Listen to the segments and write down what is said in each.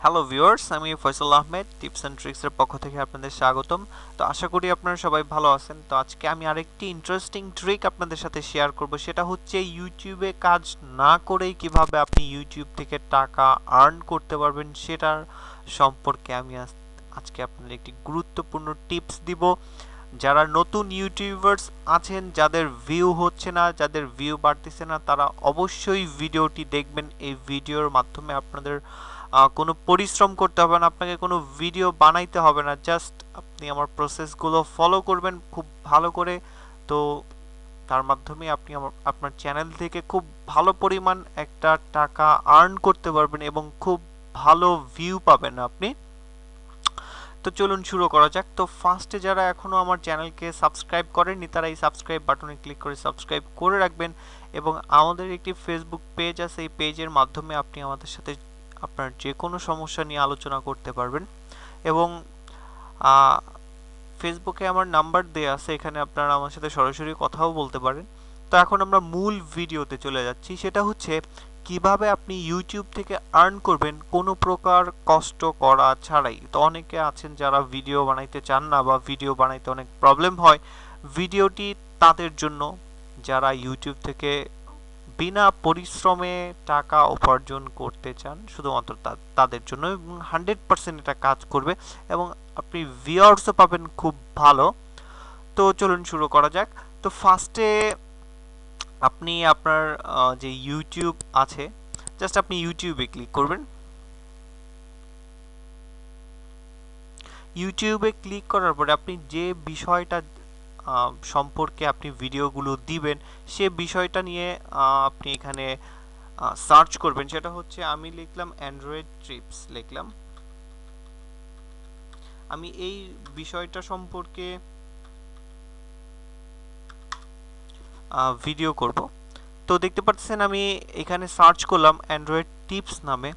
Hello viewers, আমি Faisal Ahmed tips and ট্রিক্সের পক্ষ থেকে আপনাদের স্বাগতম। তো আশা করি আপনারা সবাই ভালো আছেন। তো আজকে আমি আরেকটি ইন্টারেস্টিং ট্রিক আপনাদের সাথে শেয়ার করব। সেটা হচ্ছে ইউটিউবে কাজ না করেই কিভাবে আপনি ইউটিউব থেকে টাকা আর্ন করতে পারবেন সেটার সম্পর্কে আমি আজকে আপনাদের একটি গুরুত্বপূর্ণ টিপস দিব। যারা নতুন ইউটিউবার্স আছেন, যাদের ভিউ হচ্ছে না, যাদের ভিউ বাড়তেছে না, তারা অবশ্যই ভিডিওটি দেখবেন। এই ভিডিওর মাধ্যমে আপনাদের কোনো পরিশ্রম করতে হবে না, আপনাকে কোনো ভিডিও বানাইতে হবে না, জাস্ট আপনি আমার প্রসেসগুলো ফলো করবেন খুব ভালো করে। তো তার মাধ্যমে আপনি আপনার চ্যানেল থেকে খুব ভালো পরিমাণ একটা টাকা আর্ন করতে পারবেন এবং খুব ভালো ভিউ পাবেন আপনি। তো চলুন শুরু করা যাক। তো ফার্স্টে যারা এখনো আমার চ্যানেলকে সাবস্ক্রাইব করেননি তারা এই সাবস্ক্রাইব বাটনে ক্লিক করে সাবস্ক্রাইব করে রাখবেন, এবং আমাদের একটি ফেসবুক পেজ আছে, এই পেজের মাধ্যমে আপনি আমাদের সাথে আপনার যে কোনো সমস্যা নিয়ে আলোচনা করতে পারবেন। এবং ফেসবুকে আমার নাম্বার দেওয়া আছে, এখানে আপনারা আমার সাথে সরাসরি কথাও বলতে পারেন। তো এখন আমরা মূল ভিডিওতে চলে যাচ্ছি, সেটা হচ্ছে কিভাবে আপনি ইউটিউব থেকে আর্ন করবেন কোনো প্রকার কষ্ট করা ছাড়াই। তো অনেকে আছেন যারা ভিডিও বানাইতে চান না বা ভিডিও বানাইতে অনেক প্রবলেম হয়। ভিডিওটি তাদের জন্য যারা ইউটিউব থেকে বিনা পরিশ্রমে টাকা উপার্জন করতে চান, শুধুমাত্র তাদের জন্য, এবং 100% এটা কাজ করবে এবং আপনি ভিউয়ার্সও পাবেন খুব ভালো। তো চলুন শুরু করা যাক। তো ফার্স্টে আপনি আপনার যে ইউটিউব আছে, জাস্ট আপনি ইউটিউবে ক্লিক করবেন। ইউটিউবে ক্লিক করার পরে আপনি যে বিষয়টা সম্পর্কে আপনি ভিডিওগুলো দিবেন সে বিষয়টা নিয়ে আপনি এখানে সার্চ করবেন। সেটা হচ্ছে, আমি লিখলাম অ্যান্ড্রয়েড ট্রিপস লিখলাম। আমি এই বিষয়টা সম্পর্কে ভিডিও করব। তো দেখতে পাচ্ছেন আমি এখানে সার্চ করলাম অ্যান্ড্রয়েড টিপস নামে।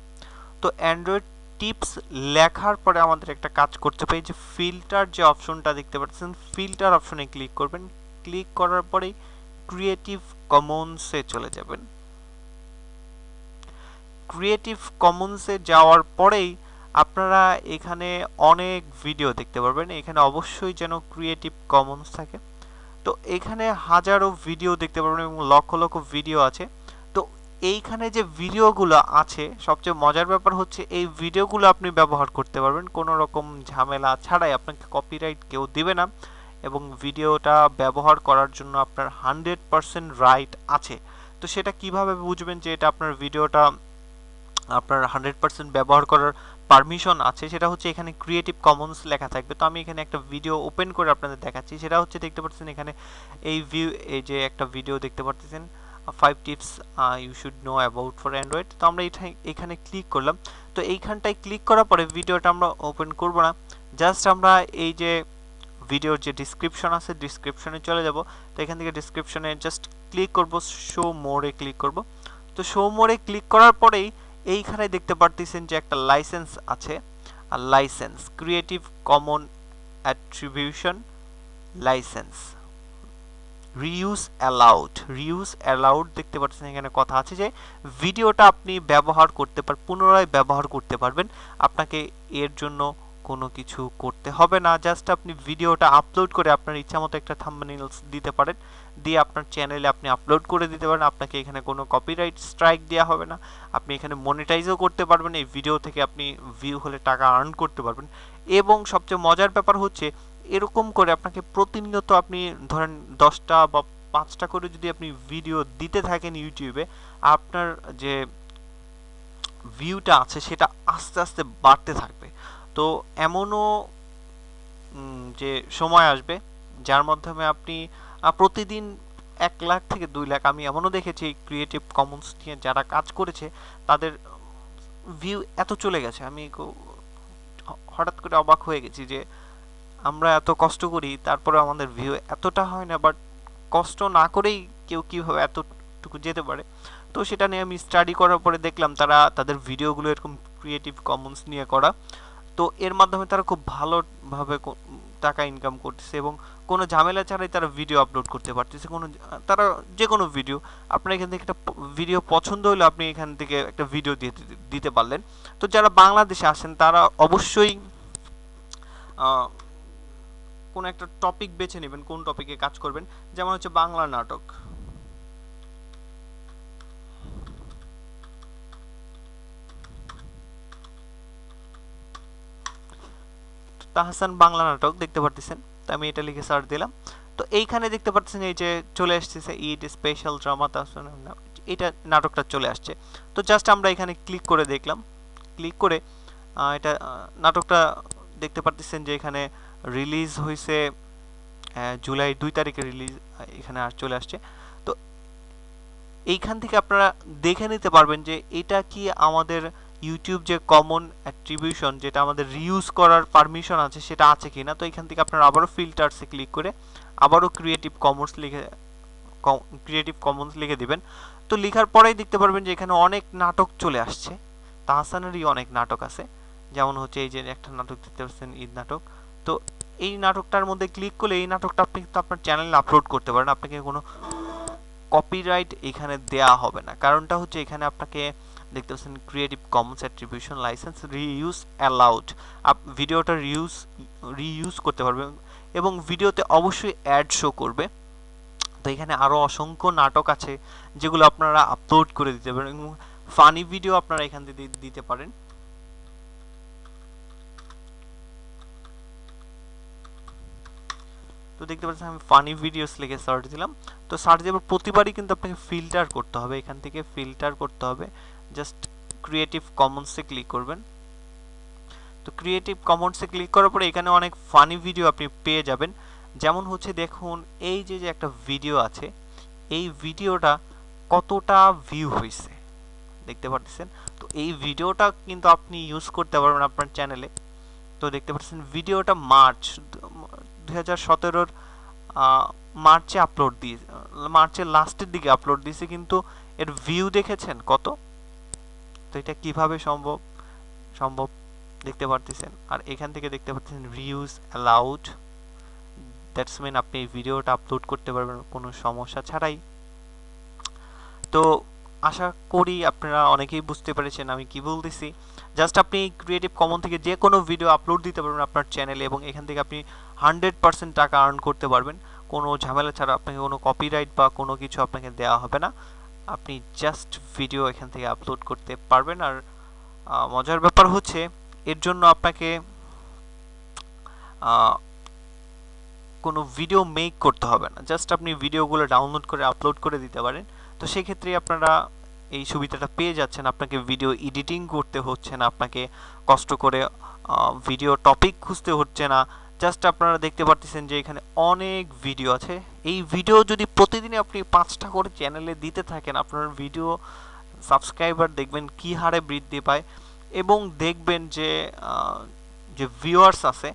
তো অ্যান্ড্রয়েড টিপস লেখার পরে আমাদের একটা কাজ করতে হবে, যে ফিল্টার যে অপশনটা দেখতে পাচ্ছেন, ফিল্টার অপশনে ক্লিক করবেন। ক্লিক করার পরেই ক্রিয়েটিভ কমন্সে চলে যাবেন। ক্রিয়েটিভ কমন্সে যাওয়ার পরেই আপনারা এখানে অনেক ভিডিও দেখতে পারবেন। এখানে অবশ্যই যেন ক্রিয়েটিভ কমন্স থাকে। তো এখানে হাজারো ভিডিও দেখতে পারবেন এবং লক্ষ লক্ষ ভিডিও আছে। তো এইখানে যে ভিডিওগুলো আছে, সবচেয়ে মজার ব্যাপার হচ্ছে এই ভিডিওগুলো আপনি ব্যবহার করতে পারবেন কোনো রকম ঝামেলা ছাড়াই। আপনাকে কপিরাইট কেউ দিবে না এবং ভিডিওটা ব্যবহার করার জন্য আপনার 100% রাইট আছে। তো সেটা কিভাবে বুঝবেন যে এটা আপনার ভিডিওটা আপনার 100% ব্যবহার করার পারমিশন আছে? সেটা হচ্ছে এখানে ক্রিয়েটিভ কমন্স লেখা থাকবে। তো আমি এখানে একটা ভিডিও ওপেন করে আপনাদের দেখাচ্ছি। সেটা হচ্ছে, দেখতে পাচ্ছেন এখানে এই যে একটা ভিডিও দেখতে পাচ্ছেন, 5 tips you should know about for Android. তো আমরা এখানে ক্লিক করলাম। তো এইখানটায় ক্লিক করার পরে ভিডিওটা আমরা ওপেন করব না, জাস্ট আমরা এই যে ভিডিওর যে ডিসক্রিপশন আছে ডিসক্রিপশনে চলে যাব। তো এখান থেকে ডিসক্রিপশনে জাস্ট ক্লিক করব, শো মোরে ক্লিক করব। তো শো মোরে ক্লিক করার পরেই এইখানে দেখতে পারতেছেন যে একটা লাইসেন্স আছে, আর licence creative common attribution licence reuse allowed দেখতে পাচ্ছেন এখানে কথা আছে যে ভিডিওটা আপনি ব্যবহার করতে পুনরায় ব্যবহার করতে পারবেন। আপনাকে এর জন্য কোনো কিছু করতে হবে না, জাস্ট আপনি ভিডিওটা আপলোড করে আপনার ইচ্ছা মতো একটা থাম্বনেইলস দিতে পারেন, দিয়ে আপনার চ্যানেলে আপনি আপলোড করে দিতে পারেন। আপনাকে এখানে কোনো কপিরাইট স্ট্রাইক দেওয়া হবে না। আপনি এখানে মনিটাইজও করতে পারবেন, এই ভিডিও থেকে আপনি ভিউ হলে টাকা আর্ন করতে পারবেন। এবং সবচেয়ে মজার ব্যাপার হচ্ছে, এরকম করে আপনাকে প্রতিনিয়ত আপনি ধরেন 10টা বা 5টা করে যদি আপনি ভিডিও দিতে থাকেন ইউটিউবে, আপনার যে ভিউটা আছে সেটা আস্তে আস্তে বাড়তে থাকবে। তো এমনও যে সময় আসবে যার মাধ্যমে আপনি প্রতিদিন 1 লাখ থেকে 2 লাখ, আমি এমনও দেখেছি ক্রিয়েটিভ কমন্স নিয়ে যারা কাজ করেছে তাদের ভিউ এত চলে গেছে, আমি হঠাৎ করে অবাক হয়ে গেছি যে আমরা এত কষ্ট করি তারপরে আমাদের ভিউ এতটা হয় না, বাট কষ্ট না করেই কেউ কিভাবে এতটুকু যেতে পারে। তো সেটা নিয়ে আমি স্টাডি করার পরে দেখলাম তারা তাদের ভিডিওগুলো এরকম ক্রিয়েটিভ কমন্স নিয়ে করা। তো এর মাধ্যমে তারা খুব ভালোভাবে টাকা ইনকাম করতেছে এবং কোনো ঝামেলা ছাড়াই তারা ভিডিও আপলোড করতে পারতেছে, তারা যে কোনো ভিডিও, আপনার এখান থেকে একটা ভিডিও পছন্দ হলে আপনি এখান থেকে একটা ভিডিও দিতে পারলেন। তো যারা বাংলাদেশে আসেন তারা অবশ্যই কোনো একটা টপিক বেছে নেবেন, কোন টপিকে কাজ করবেন। যেমন হচ্ছে বাংলা নাটক, তাহসান বাংলা নাটক দেখতে পারতেছেন। তো আমি এটা লিখে সার্চ দিলাম, তো এইখানে দেখতে পাচ্ছেন এই যে চলে আসছে ঈদ স্পেশাল ড্রামা তাহসান, এটা নাটকটা চলে আসছে। তো জাস্ট আমরা এখানে ক্লিক করে দেখলাম, ক্লিক করে এটা নাটকটা দেখতে পারতেছেন যে এখানে রিলিজ হয়েছে জুলাই 2 তারিখে রিলিজ, এখানে চলে আসছে। তো এইখান থেকে আপনারা দেখে নিতে পারবেন যে এটা কি আমাদের ইউটিউব যে কমন অ্যাট্রিবিউশন, যেটা আমাদের রিউজ করার পারমিশন আছে, সেটা আছে কিনা। তো এখান থেকে আপনারা আবারও ফিল্টারসে ক্লিক করে আবারও ক্রিয়েটিভ কমন্স লিখে দিবেন। তো লেখার পরেই দেখতে পারবেন যে এখানে অনেক নাটক চলে আসছে, তাহসানেরই অনেক নাটক আছে। যেমন হচ্ছে এই যে একটা নাটক দেখতে পাচ্ছেন, ঈদ নাটক। তো এই নাটকটার মধ্যে ক্লিক করলে এই নাটকটা আপনি কিন্তু আপনার চ্যানেলে আপলোড করতে পারেন, আপনাকে কোনো কপিরাইট এখানে দেয়া হবে না। কারণটা হচ্ছে এখানে আপনাকে দেখতে পাচ্ছেন creative Commons attribution licence reuse allowed, ভিডিওটা রিইউজ করতে পারবেন এবং ভিডিওতে অবশ্যই অ্যাড শো করবে। তো এখানে আরো অসংখ্য নাটক আছে যেগুলো আপনারা আপলোড করে দিতে পারেন এবং ফানি ভিডিও আপনারা এখান থেকে দিতে পারেন। তো দেখতে পাচ্ছেন আমি ফানি ভিডিওস লিখে সার্চ দিলাম। তো সার্চ দেওয়ার প্রতিবারই কিন্তু আপনাকে ফিল্টার করতে হবে, এখান থেকে ফিল্টার করতে হবে। জাস্ট ক্রিয়েটিভ কমন্সে ক্লিক করবেন। তো ক্রিয়েটিভ কমন্সে ক্লিক করার পরে এখানে অনেক ফানি ভিডিও আপনি পেয়ে যাবেন। যেমন হচ্ছে দেখুন এই যে একটা ভিডিও আছে, এই ভিডিওটা কতটা ভিউ হয়েছে দেখতে পাচ্ছেন। তো এই ভিডিওটা কিন্তু আপনি ইউজ করতে পারবেন আপনার চ্যানেলে। তো দেখতে পাচ্ছেন ভিডিওটা মার্চ 2017 মার্চে আপলোড দিয়ে, মার্চের লাস্টের দিকে আপলোড দিয়েছে, কিন্তু এর ভিউ দেখেছেন কত। তো এটা কিভাবে সম্ভব দেখতে পারতেছেন। আর এখান থেকে দেখতে পাচ্ছেন রিউজ অ্যালাউড, দ্যাটস মিন আপনি এই ভিডিওটা আপলোড করতে পারবেন কোনো সমস্যা ছাড়াই। তো আশা করি আপনারা অনেকেই বুঝতে পেরেছেন আমি কি বলতেছি। জাস্ট আপনি ক্রিয়েটিভ কমন থেকে যে কোনো ভিডিও আপলোড দিতে পারবেন আপনার চ্যানেলে এবং এখান থেকে আপনি 100% টাকা আর্ন করতে পারবেন কোনো ঝামেলা ছাড়া। আপনাকে কোনো কপিরাইট বা কোনো কিছু আপনাকে দেওয়া হবে না, আপনি জাস্ট ভিডিও এখান থেকে আপলোড করতে পারবেন। আর মজার ব্যাপার হচ্ছে এর জন্য আপনাকে কোনো ভিডিও মেক করতে হবে না, জাস্ট আপনি ভিডিওগুলো ডাউনলোড করে আপলোড করে দিতে পারেন। তো সেক্ষেত্রে আপনারা এই সুবিধাটা পেয়ে যাচ্ছেন, আপনাকে ভিডিও এডিটিং করতে হচ্ছে না, আপনাকে কষ্ট করে ভিডিও টপিক খুঁজতে হচ্ছে না। জাস্ট আপনারা দেখতে পাচ্ছেন যে এখানে অনেক ভিডিও আছে। এই ভিডিও যদি প্রতিদিনই আপনি 5টা করে চ্যানেলে দিতে থাকেন, আপনার ভিডিও সাবস্ক্রাইবার দেখবেন কি হারে বৃদ্ধি পায় এবং দেখবেন যে যে ভিউয়ার্স আছে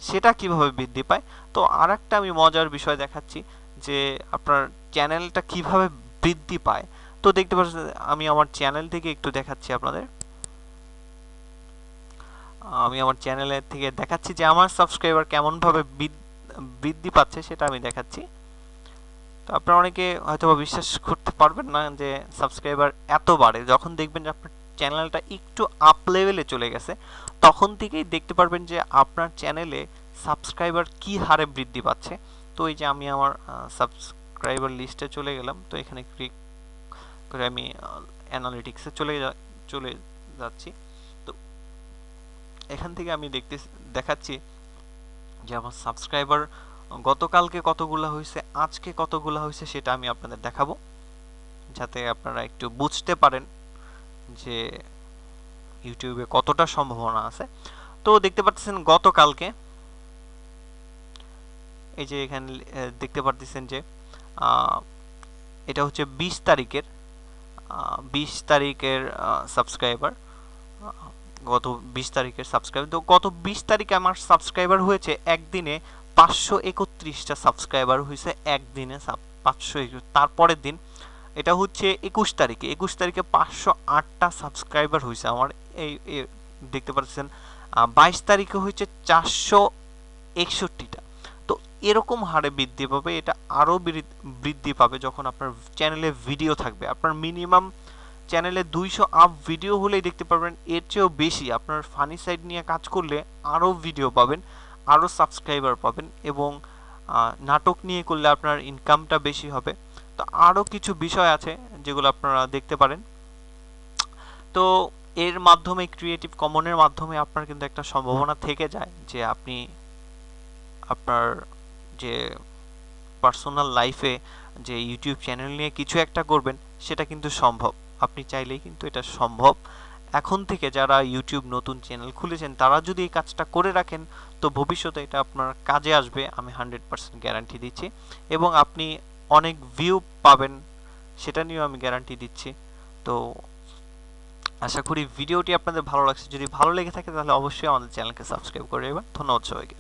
সেটা কিভাবে বৃদ্ধি পায়। তো আরেকটা আমি মজার বিষয় দেখাচ্ছি যে আপনার চ্যানেলটা কিভাবে বৃদ্ধি পায়। তো দেখতে পাচ্ছেন আমি আমার চ্যানেল থেকে একটু দেখাচ্ছি আপনাদের, আমি আমার চ্যানেলের থেকে দেখাচ্ছি যে আমার সাবস্ক্রাইবার কেমন ভাবে বৃদ্ধি পাচ্ছে সেটা আমি দেখাচ্ছি। তো আপনারা অনেকে হয়তোবা বিশ্বাস করতে পারবেন না যে সাবস্ক্রাইবার এত বাড়ে। যখন দেখবেন যে আপনার চ্যানেলটা একটু আপ লেভেলে চলে গেছে, তখন থেকেই দেখতে পারবেন যে আপনার চ্যানেলে সাবস্ক্রাইবার কি হারে বৃদ্ধি পাচ্ছে। তো এই যে আমি আমার সাবস্ক্রাইবার লিস্টে চলে গেলাম, তো এখানে ক্লিক করে আমি অ্যানালিটিক্সে চলে যাচ্ছি। তো এখান থেকে আমি দেখাচ্ছি যে আমার সাবস্ক্রাইবার গতকালকে কতগুলো হয়েছে, আজকে কতগুলো হয়েছে, সেটা আমি আপনাদের দেখাবো যাতে আপনারা একটু বুঝতে পারেন যে ইউটিউবে কতটা সম্ভাবনা আছে। তো দেখতে পাচ্ছেন গতকালকে এই যে এখানে দেখতে পাচ্ছেন যে এটা হচ্ছে 20 তারিখের সাবস্ক্রাইবার, গত 20 তারিখের সাবস্ক্রাইবার। তো গত 20 তারিখে আমার সাবস্ক্রাইবার হয়েছে একদিনে 531টা সাবস্ক্রাইবার হয়েছে একদিনে 500। তারপরের দিন এটা হচ্ছে 21 তারিখে 508টা সাবস্ক্রাইবার হয়েছে আমার। এই দেখতে পাচ্ছেন 22 তারিখে হয়েছে 461টা। তো এরকম হারে বৃদ্ধি পাবে, এটা আরও বৃদ্ধি পাবে যখন আপনার চ্যানেলে ভিডিও থাকবে। আপনার মিনিমাম চ্যানেলে 200 আপ ভিডিও হলেই দেখতে পারবেন, এর চেয়েও বেশি আপনার ফানি সাইড নিয়ে কাজ করলে আরও ভিডিও পাবেন, আরও সাবস্ক্রাইবার পাবেন, এবং নাটক নিয়ে করলে আপনার ইনকামটা বেশি হবে। তো আরও কিছু বিষয় আছে যেগুলো আপনারা দেখতে পারেন। তো এর মাধ্যমে ক্রিয়েটিভ কমনের মাধ্যমে আপনার কিন্তু একটা সম্ভাবনা থেকে যায় যে আপনি আপনার যে পার্সোনাল লাইফে যে ইউটিউব চ্যানেল নিয়ে কিছু একটা করবেন, সেটা কিন্তু সম্ভব। আপনি চাইলেই কিন্তু এটা সম্ভব। এখন থেকে যারা ইউটিউব নতুন চ্যানেল খুলেছেন তারা যদি এই কাজটা করে রাখেন, তো ভবিষ্যতে এটা আপনার কাজে আসবে, আমি 100% গ্যারান্টি দিচ্ছি। এবং আপনি অনেক ভিউ পাবেন, সেটা নিয়েও আমি গ্যারান্টি দিচ্ছি। তো আশা করি ভিডিওটি আপনাদের ভালো লাগছে। যদি ভালো লেগে থাকে তাহলে অবশ্যই আমাদের চ্যানেলকে সাবস্ক্রাইব করে দেবেন। ধন্যবাদ সবাইকে।